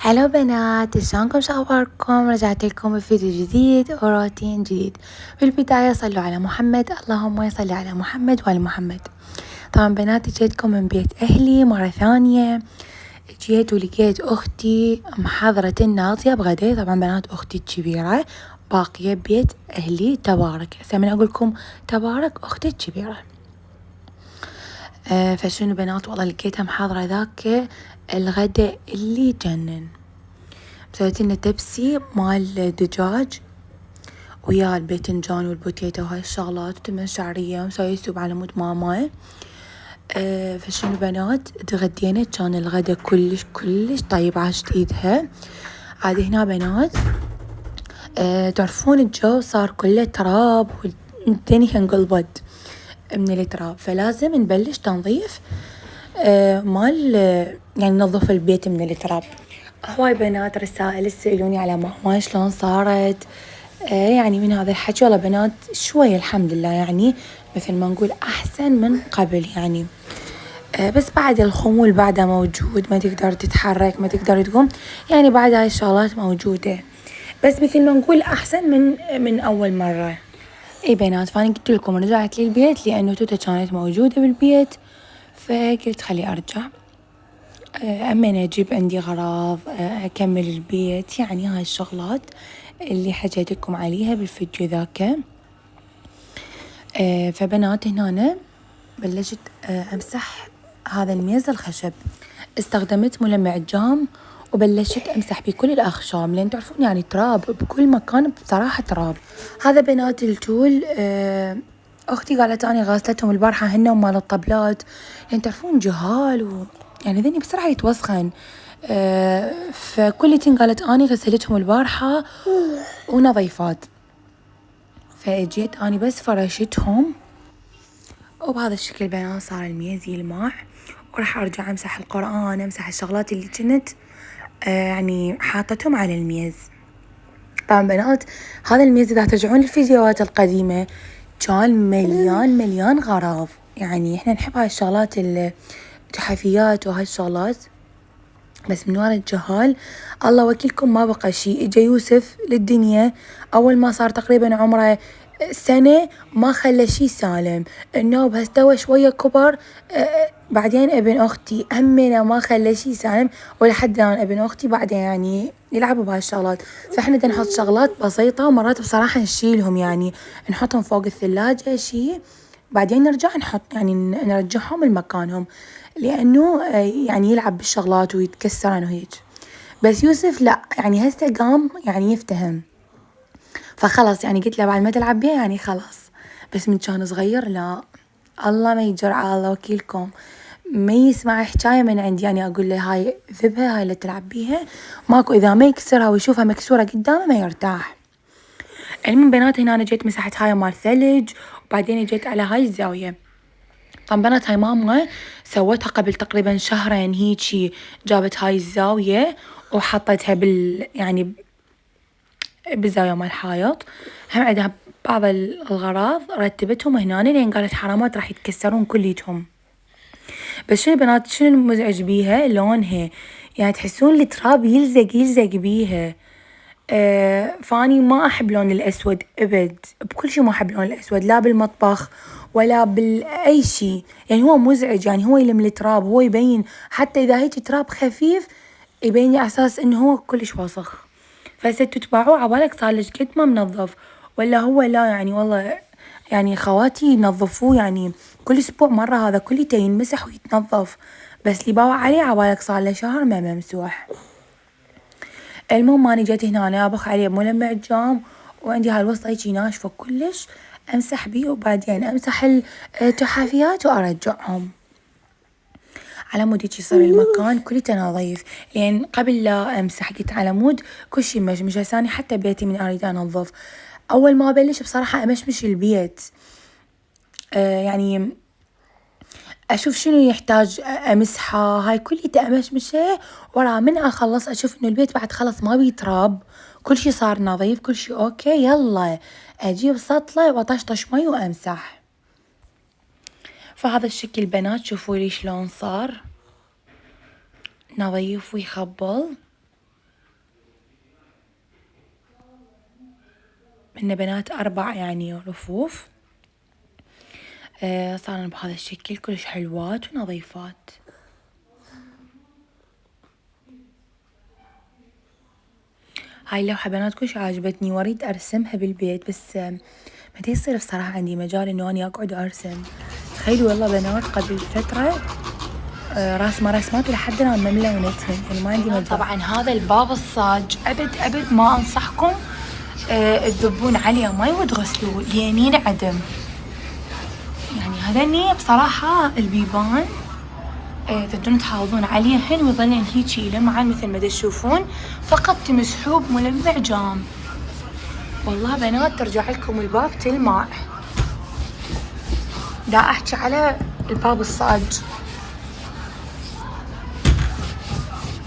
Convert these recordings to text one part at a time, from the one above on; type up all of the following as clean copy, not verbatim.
هلا بنات، شلونكم؟ شو اخباركم؟ رجعت لكم بفيديو جديد وروتين جديد. في البداية صلوا على محمد، اللهم صل على محمد وآل محمد. طبعا بنات جيتكم من بيت اهلي مرة ثانية. جيت ولقيت اختي محضرة الناطية بغداء. طبعا بنات اختي الكبيرة باقية بيت اهلي تبارك. هسه من اقولكم تبارك اختي الكبيرة. فشنو بنات، والله لقيتها محاضرة ذاك الغداء اللي جنن. مسويت لنا تبسي مال دجاج ويا الباذنجان والبوتيتو وهاي الشغلات وتمن شعرية، ومسوية سوب على مود ماما. فشنو بنات، تغدينا كان الغدا كلش كلش طيب، عاشت ايدها. عاد هنا بنات تعرفون الجو صار كله تراب والدنيا انقلبت من التراب، فلازم نبلش تنظيف مال يعني ننظف البيت من التراب. هواي بنات رسائل تسألوني على ماما شلون صارت. يعني من هذا الحكي والله بنات شوية الحمد لله، يعني مثل ما نقول أحسن من قبل يعني. بس بعد الخمول بعده موجود، ما تقدر تتحرك، ما تقدر تقوم، يعني بعد هاي الشغلات موجودة، بس مثل ما نقول أحسن من أول مرة. اي بنات، فأنا قلت لكم رجعت للبيت لأنه توتا كانت موجودة بالبيت، فقلت خلي أرجع أمين أجيب عندي غراض، أكمل البيت، يعني هاي الشغلات اللي حكيتكم عليها بالفيديو ذاك. فبنات هنا بلشت أمسح هذا الميز الخشب. استخدمت ملمع جام وبلشت أمسح بكل الأخشام، لأن تعرفون يعني تراب بكل مكان، بصراحة تراب. هذا بنات التول. أختي قالت أنا غاسلتهم البارحة هن ومال الطبلات، لأن تعرفون جهال يعني ذني بسرعة يتوسخن. فكلتين قالت أني غسلتهم البارحة ونظيفات، فجيت أني بس فرشتهم، وبهذا الشكل بنات صار الميز يلمع. وراح أرجع أمسح القرآن، أمسح الشغلات اللي كنت يعني حاطتهم على الميز. طبعا بنات هذا الميز إذا ترجعون للفيديوهات القديمة كان مليان مليان غراض، يعني إحنا نحب هاي الشغلات التحفيات وهاي الشغلات، بس من ورا الجهال الله وكيلكم ما بقى شيء. اجا يوسف للدنيا أول ما صار تقريبا عمره سنة ما خلى شي سالم. النوب هستوى شوية كبر. بعدين ابن أختي همنا ما خلى شي سالم، ولحد الآن ابن أختي بعدين يعني يلعبوا بهاي الشغلات. فإحنا دا نحط شغلات بسيطة ومرات بصراحة نشيلهم، يعني نحطهم فوق الثلاجة شي، بعدين نرجع نحط يعني نرجعهم لمكانهم، لأنه يعني يلعب بالشغلات ويتكسرن وهيج. بس يوسف لا، يعني هسه قام يعني يفتهم، فخلص يعني قلت له بعد ما تلعب بيه يعني خلاص. بس من كان صغير لا، الله ما يجر على الله وكيلكم، ما يسمع حكاية من عندي يعني أقول له هاي ذبها، هاي اللي تلعب بيها ماكو، إذا ما يكسرها ويشوفها مكسورة قدامه ما يرتاح. المهم بنات هنا أنا جيت مسحت هاي مال ثلج، وبعدين جيت على هاي الزاوية. طبعا بنات هاي ماما سوتها قبل تقريبا شهرين هيجي، جابت هاي الزاوية وحطتها يعني بالزاوية مال الحائط. هم عندها بعض الغراض رتبتهم هنا، لين قالت حرامات راح يتكسرون كليتهم. بس شنو بنات، شنو المزعج بيها؟ لونها، يعني تحسون التراب يلزق بيها. فاني ما أحب لون الأسود أبد، بكل شي ما أحب لون الأسود، لا بالمطبخ ولا بالأي شي، يعني هو مزعج، يعني هو يلم التراب، هو يبين حتى إذا هيك تراب خفيف يبين على أساس إنه هو كلش وسخ. فهسه تتبعوه عبالك صار لك قد ما منظف، ولا هو لا يعني والله يعني خواتي ينظفوه يعني كل أسبوع مرة، هذا كليته ينمسح ويتنظف، بس اللي باوع عليه عبالك صار له شهر ما ممسوح. المهم اني جيت هنا ابخ عليه ملمع جام، وعندي هاي الوسطى هيجي ناشفة كلش، امسح بيه وبعدين امسح التحافيات وارجعهم على مود هيجي يصير المكان كليته نظيف. لان قبل لا امسح قلت على مود كل شي مشمش. هسه اني حتى بيتي من اريد انظف، اول ما ابلش بصراحة امشمش البيت، يعني اشوف شنو يحتاج امسحه، هاي كليته امشمشه، ورا من اخلص اشوف انه البيت بعد خلص ما بيه تراب، كل شي صار نظيف، كل شي اوكي، يلا اجيب سطلة واطشطش مي وامسح. فهذا الشكل بنات، شوفوا لي شلون صار نظيف ويخبل. إن بنات 4 يعني رفوف. صارن بهذا الشكل كلش حلوات ونظيفات. هاي اللوحة بنات كلش عجبتني واريد ارسمها بالبيت، بس ما يصير بصراحة عندي مجال انه اني اقعد ارسم. تخيلوا والله بنات قبل فترة راسمة رسمات ولحد الان ما ملونتهن، يعني ما عندي مجال. طبعا هذا الباب الصاج ابد ما انصحكم تذبون عليه مي وتغسلوه لين ينعدم. يعني هذني بصراحة البيبان تقدرون تحافظون عليهن ويظلن هيجي يلمعن مثل ما تشوفون، فقط تمسحوه بملمع جام. والله بنات ترجع لكم الباب تلمع. دا احكي على الباب الصاج.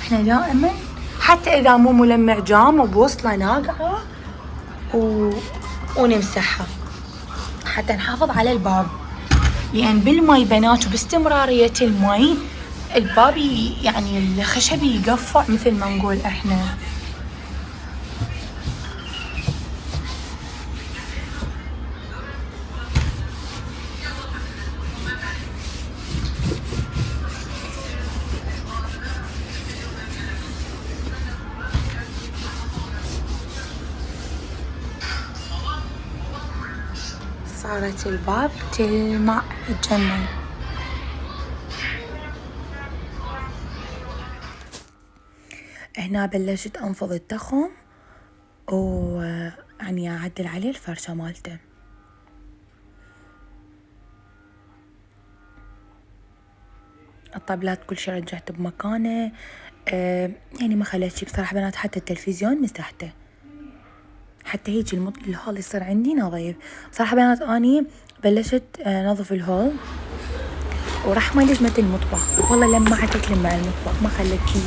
احنا دائما حتى اذا مو ملمع جام وبوصله ناقعه ونمسحها حتى نحافظ على الباب، لان بالمي بنات وباستمرارية المي الباب يعني الخشبي يقفع مثل ما نقول احنا. صارت الباب تلمع تجنن. هنا بلشت انفض التخم ويعني اعدل عليه الفرشة مالته. الطبلات كل شي رجعت بمكانه. يعني ما خليت شي بصراحة بنات، حتى التلفزيون مسحته، حتى هيك الهول يصير عندي نظيف. بصراحة بنات اني بلشت نظف الهول وراح ما لجمة المطبخ، والله لمعت تلمع المطبخ، ما خلت شي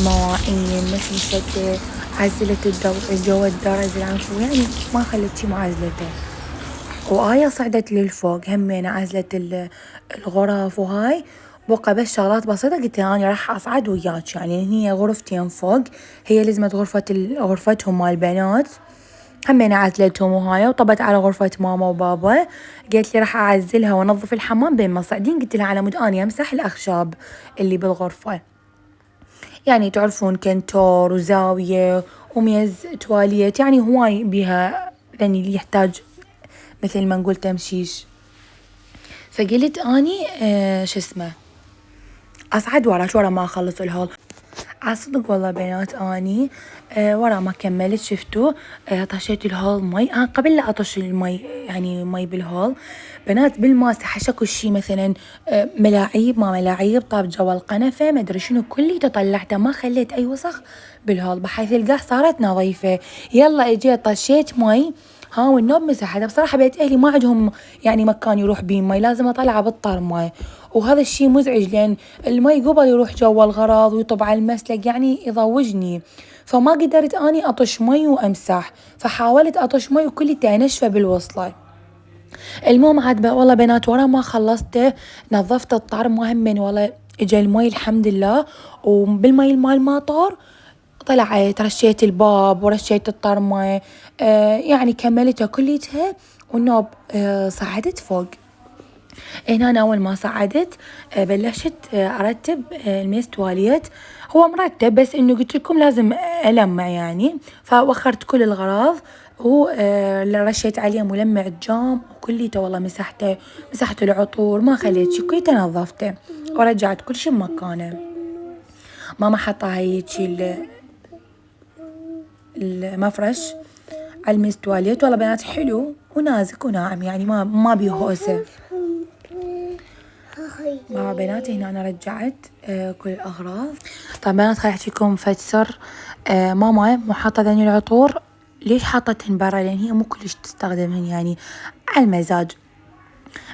مواعين مشمشته، عزلت الجو الدرج العنفو، يعني ما خلت شي معزلته. وآية صعدت للفوق همين عزلت الغرف وهاي، بقى بس شغلات بسيطة. قلت لها أنا راح أصعد وياك، يعني هي غرفتين فوق، هي لزمت غرفتهم مال البنات همين عزلتهم وهاي، وطبت على غرفة ماما وبابا. قالت لي راح أعزلها وأنظف الحمام بين ما صاعدين. قلت لها على مود أني أمسح الأخشاب اللي بالغرفة، يعني تعرفون كنتور وزاوية وميز تواليت، يعني هواي بيها يعني اللي يحتاج مثل ما نقول تمشيش. فقلت اني شو اسمه اصعد ورا ما اخلص الهول. عالصدق والله بنات اني ورا ما كملت شفتوا طشيت الهول مي. قبل لا اطش المي يعني مي بالهول بنات بالماسة شكو شي مثلا ملاعيب ما ملاعيب طاب جوا القنفة ما ادري شنو كلي طلعته، ما خليت اي وسخ بالهول بحيث القاع صارت نظيفة. يلا اجيت طشيت مي والنوب مسحتها. بصراحة بيت أهلي ما عندهم يعني مكان يروح بيه مي، لازم أطلعه بالطار مي، وهذا الشي مزعج لأن المي قبل يروح جوا الغراض ويطب على المسلك يعني يضوجني. فما قدرت أني أطش مي وأمسح، فحاولت أطش مي وكلي نشفة بالوصلة. المهم عاد والله بنات ورا ما خلصته نظفت الطار مهمن، والله اجى المي الحمد لله. وبالمي المال ما طار طلعت رشيت الباب ورشيت الطرمة، يعني كملتها كليتها والنوب صعدت فوق. هنا أنا أول ما صعدت بلشت أرتب الميز تواليت. هو مرتب بس إنه قلت لكم لازم ألمع يعني، فوخرت كل الغراض ورشيت عليه ملمع جام وكليته والله مسحته، مسحت العطور ما خليت شي، كليته نظفته ورجعت كل شي بمكانه. ماما حطها هيجي المفرش على الميز تواليت، والله بنات حلو ونازك وناعم يعني ما بيه هوسه. مع بناتي هنا أنا رجعت كل الأغراض. طبعا بنات خليني أحكيكم فد سر. ماما مو حاطة ذني العطور، ليش حاطتهن برا؟ لأن هي مو كلش تستخدمهن يعني على المزاج،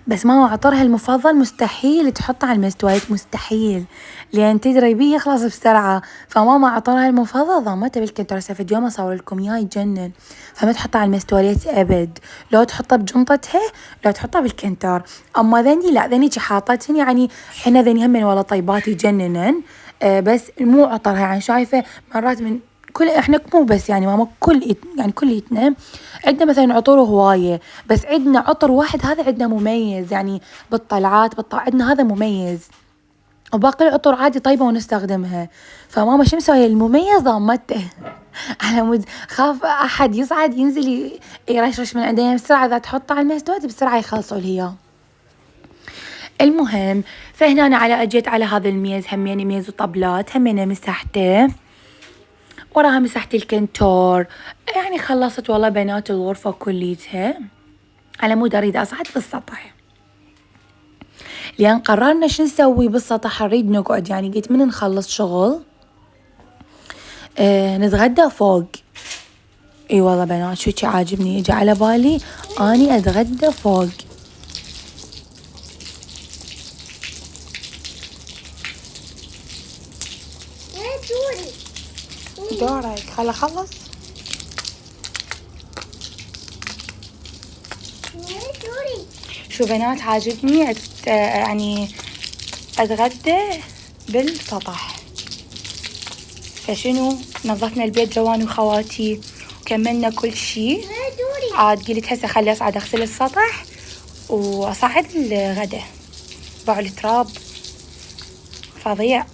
بس ماما عطرها المفضل مستحيل تحطه على المستويات، مستحيل، لأن تدري بيه يخلص بسرعة. فماما عطرها المفضل ضمته بالكنتر، هسه فيديو ما اصور لكم اياه يجنن. فما تحطه على المستويات ابد، لو تحطه بجنطتها لو تحطه بالكنتر. اما ذني لا، ذني حاطتهن يعني حنا ذني همن والله طيبات يجننن. بس مو عطرها يعني شايفة مرات من احنا مو بس يعني ماما يعني كليتنا عندنا مثلا عطور هواية، بس عندنا عطر واحد هذا عندنا مميز، يعني بالطلعات عندنا هذا مميز، وباقي العطور عادي طيبة ونستخدمها. فماما شو مسوية المميز ضامته على مود خاف أحد يصعد ينزل يرشرش من عندنا بسرعة، إذا تحطه على المسدود بسرعة يخلصوا لي إياه. المهم فهنا أنا أجيت على هذا الميز، هميني ميز وطبلات هميني مسحته، وراها مسحت الكنتور. يعني خلصت والله بنات الغرفة كليتها، على مود أريد أصعد بالسطح، لأن قررنا شو نسوي بالسطح، نريد نقعد يعني قلت من نخلص شغل نتغدى فوق. اي والله بنات شو عاجبني، يجي على بالي اني اتغدى فوق. دورك خل اخلص. شو بنات عاجبني يعني اتغدى بالسطح. فشنو نظفنا البيت جواني وخواتي وكملنا كل شي، عاد قلت هسه خلي اصعد اغسل السطح واصعد الغدا. باعوا التراب فظيع.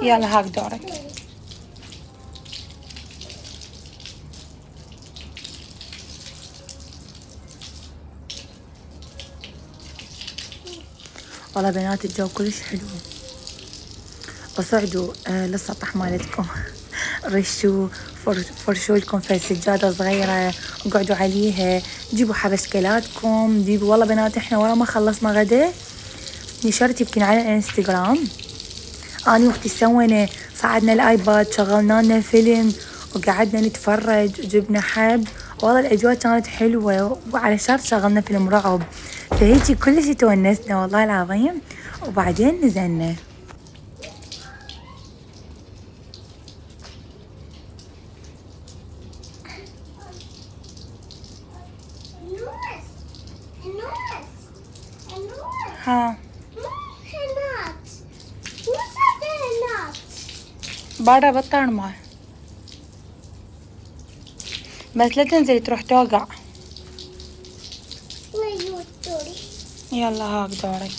يلا هاك دورك. والله بنات الجو كلش حلو. اصعدوا للسطح مالتكم رشوا فرشوا لكم في سجادة صغيرة وقعدوا عليها، جيبوا حبشكلاتكم جيبوا. والله بنات احنا ورا ما خلصنا غدا نشرت يمكن على الانستغرام اني واختي سوينا، صعدنا الايباد شغلنا لنا فيلم وقعدنا نتفرج وجبنا حب. والله الاجواء كانت حلوة، وعلى شرط شغلنا فيلم رعب، فهيجي كلش تونسنا والله العظيم. وبعدين نزلنا. ها برا بالطرمة، بس لا تنزلي تروح توقع. يلا هاك دورك.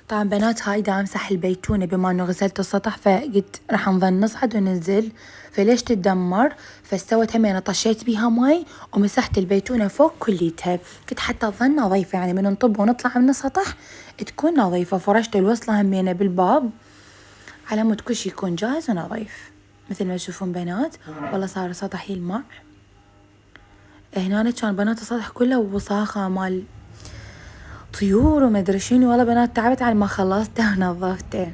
طبعا بنات هاي دا امسح البيتونة بما انه غسلت السطح، فقلت راح نظل نصعد وننزل فليش تتدمر، فاستوت همين طشيت بيها ماي ومسحت البيتونة فوق كليتها، كنت حتى تظل نظيفة يعني من نطب ونطلع من السطح تكون نظيفة. فرشت الوصلة همينة بالباب على مود كل شي يكون جاهز ونظيف مثل ما تشوفون بنات. والله صار السطح يلمع. هنا كان بنات السطح كله وساخة مال طيور وما ادري شنو. والله بنات تعبت على ما خلصته ونظفته.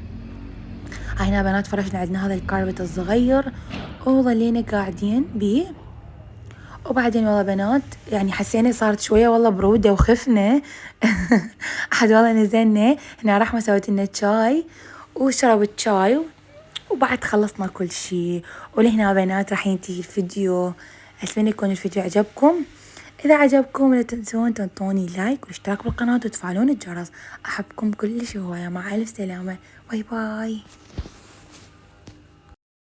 هنا بنات فرشنا عندنا هذا الكاربت الصغير وظلينا قاعدين بيه. وبعدين والله بنات يعني حسينا صارت شوية والله برودة وخفنا أحد والله نزلنا هنا رحمة سوت لنا شاي وشربت شاي وبعد خلصنا كل شي. ولهنا بنات راح ينتهي الفيديو. أتمنى يكون الفيديو عجبكم. إذا عجبكم لا تنسون تنطوني لايك واشتراك بالقناة وتفعلون الجرس. أحبكم كلش هواية. مع ألف سلامة. باي باي.